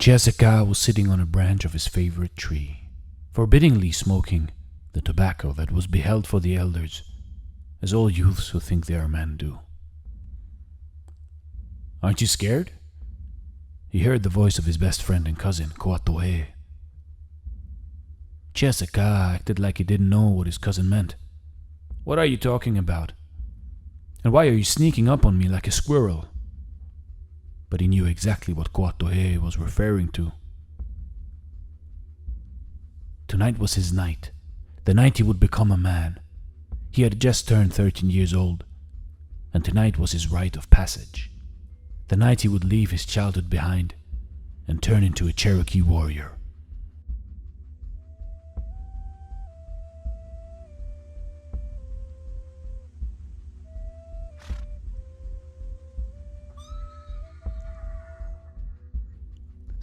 Cherokee was sitting on a branch of his favorite tree, forbiddingly smoking the tobacco that was beheld for the elders, as all youths who think they are men do. "Aren't you scared?" He heard the voice of his best friend and cousin, Koatoe. Cherokee acted like he didn't know what his cousin meant. "What are you talking about? And why are you sneaking up on me like a squirrel?" But he knew exactly what Koatoe was referring to. Tonight was his night, the night he would become a man. He had just turned 13 years old, and tonight was his rite of passage, the night he would leave his childhood behind and turn into a Cherokee warrior.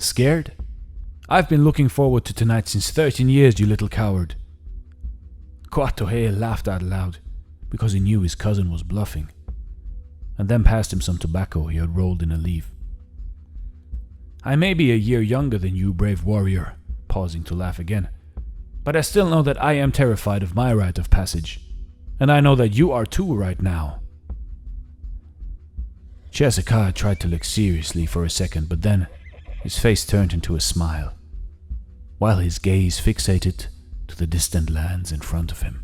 "Scared? I've been looking forward to tonight since 13 years, you little coward." Koatoe laughed out loud because he knew his cousin was bluffing, and then passed him some tobacco he had rolled in a leaf. "I may be a year younger than you, brave warrior," pausing to laugh again, "but I still know that I am terrified of my rite of passage, and I know that you are too right now." Cherokee tried to look seriously for a second, but then his face turned into a smile, while his gaze fixated to the distant lands in front of him.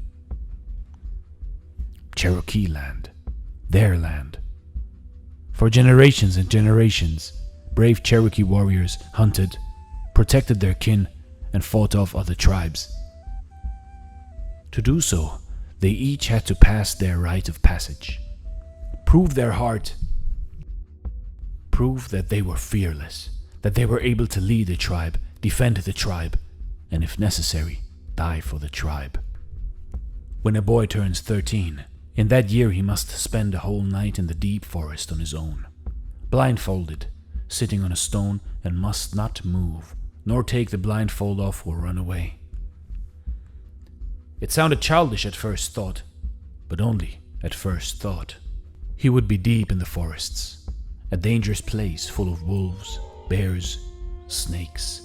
Cherokee land, their land. For generations and generations, brave Cherokee warriors hunted, protected their kin, and fought off other tribes. To do so, they each had to pass their rite of passage, prove their heart, prove that they were fearless, that they were able to lead the tribe, defend the tribe, and if necessary, die for the tribe. When a boy turns 13, in that year he must spend a whole night in the deep forest on his own, blindfolded, sitting on a stone, and must not move, nor take the blindfold off or run away. It sounded childish at first thought, but only at first thought. He would be deep in the forests, a dangerous place full of wolves, bears, snakes,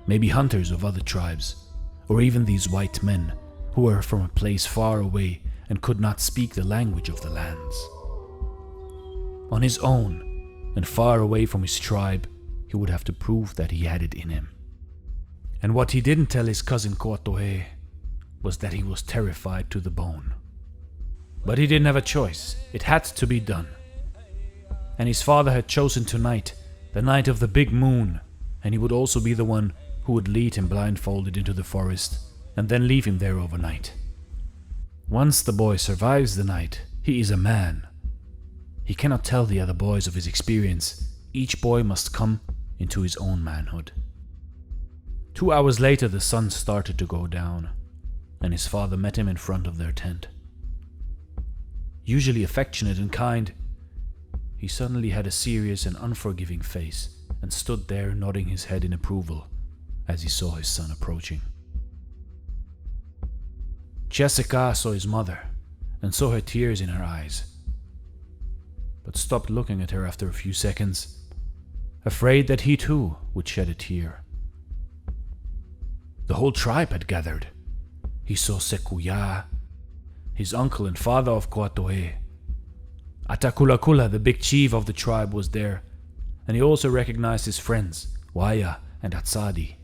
maybe hunters of other tribes, or even these white men who were from a place far away and could not speak the language of the lands. On his own, and far away from his tribe, he would have to prove that he had it in him. And what he didn't tell his cousin Koatoe was that he was terrified to the bone. But he didn't have a choice, it had to be done. And his father had chosen tonight, the night of the big moon, and he would also be the one who would lead him blindfolded into the forest and then leave him there overnight. Once the boy survives the night, he is a man. He cannot tell the other boys of his experience. Each boy must come into his own manhood. 2 hours later, the sun started to go down, and his father met him in front of their tent. Usually affectionate and kind, he suddenly had a serious and unforgiving face and stood there nodding his head in approval as he saw his son approaching. Cherokee saw his mother and saw her tears in her eyes, but stopped looking at her after a few seconds, afraid that he too would shed a tear. The whole tribe had gathered. He saw Sekuya, his uncle and father of Koatoe. Atakulakula, the big chief of the tribe, was there, and he also recognized his friends, Waya and Atsadi.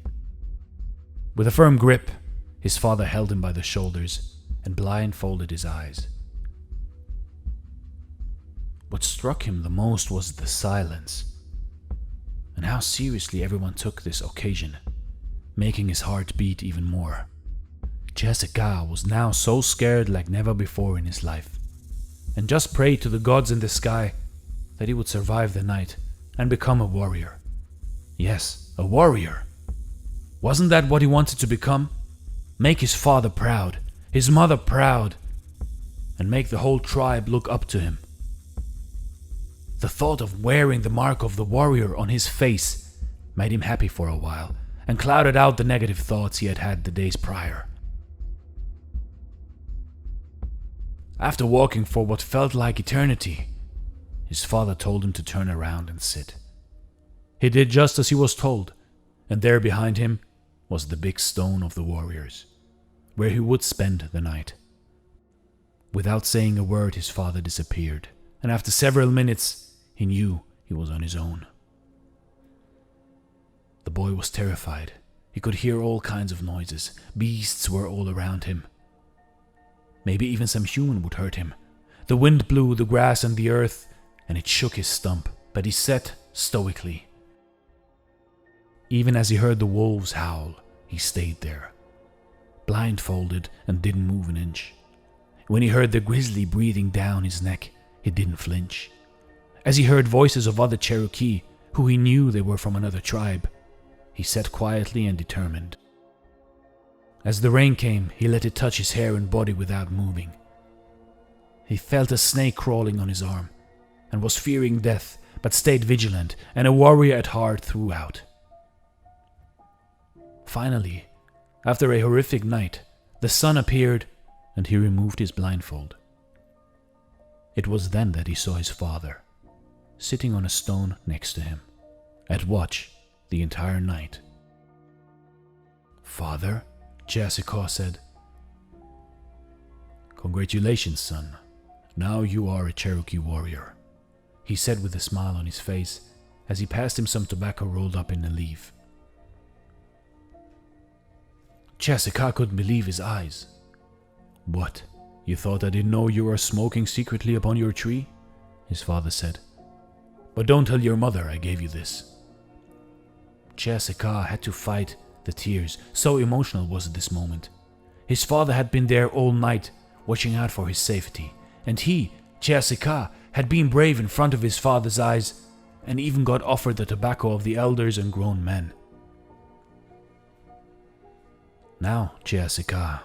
With a firm grip, his father held him by the shoulders and blindfolded his eyes. What struck him the most was the silence, and how seriously everyone took this occasion, making his heart beat even more. Cherokee was now so scared like never before in his life, and just prayed to the gods in the sky that he would survive the night and become a warrior. Yes, a warrior. Wasn't that what he wanted to become? Make his father proud, his mother proud, and make the whole tribe look up to him. The thought of wearing the mark of the warrior on his face made him happy for a while and clouded out the negative thoughts he had had the days prior. After walking for what felt like eternity, his father told him to turn around and sit. He did just as he was told and there behind him was the big stone of the warriors, where he would spend the night. Without saying a word, his father disappeared, and after several minutes, he knew he was on his own. The boy was terrified. He could hear all kinds of noises. Beasts were all around him. Maybe even some human would hurt him. The wind blew the grass and the earth, and it shook his stump, but he sat stoically. Even as he heard the wolves howl, he stayed there, blindfolded and didn't move an inch. When he heard the grizzly breathing down his neck, he didn't flinch. As he heard voices of other Cherokee, who he knew they were from another tribe, he sat quietly and determined. As the rain came, he let it touch his hair and body without moving. He felt a snake crawling on his arm, and was fearing death, but stayed vigilant and a warrior at heart throughout. Finally, after a horrific night, the sun appeared and he removed his blindfold. It was then that he saw his father, sitting on a stone next to him, at watch the entire night. "Father," Jessica said. "Congratulations, son. Now you are a Cherokee warrior," he said with a smile on his face as he passed him some tobacco rolled up in a leaf. Jessica couldn't believe his eyes. "What, you thought I didn't know you were smoking secretly upon your tree?" his father said. "But don't tell your mother I gave you this." Jessica had to fight the tears, so emotional was this moment. His father had been there all night, watching out for his safety, and he, Jessica, had been brave in front of his father's eyes, and even got offered the tobacco of the elders and grown men. "Now, Jessica,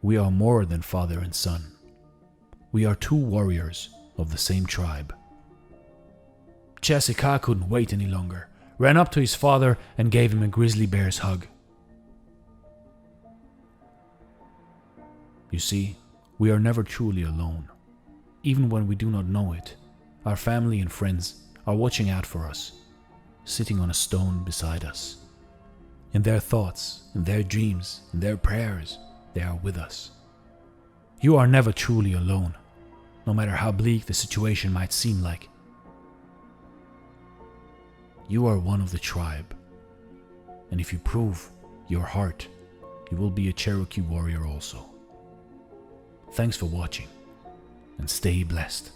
we are more than father and son. We are two warriors of the same tribe." Jessica couldn't wait any longer, ran up to his father and gave him a grizzly bear's hug. "You see, we are never truly alone. Even when we do not know it, our family and friends are watching out for us, sitting on a stone beside us. In their thoughts, in their dreams, in their prayers, they are with us. You are never truly alone, no matter how bleak the situation might seem like. You are one of the tribe, and if you prove your heart, you will be a Cherokee warrior also. Thanks for watching, and stay blessed."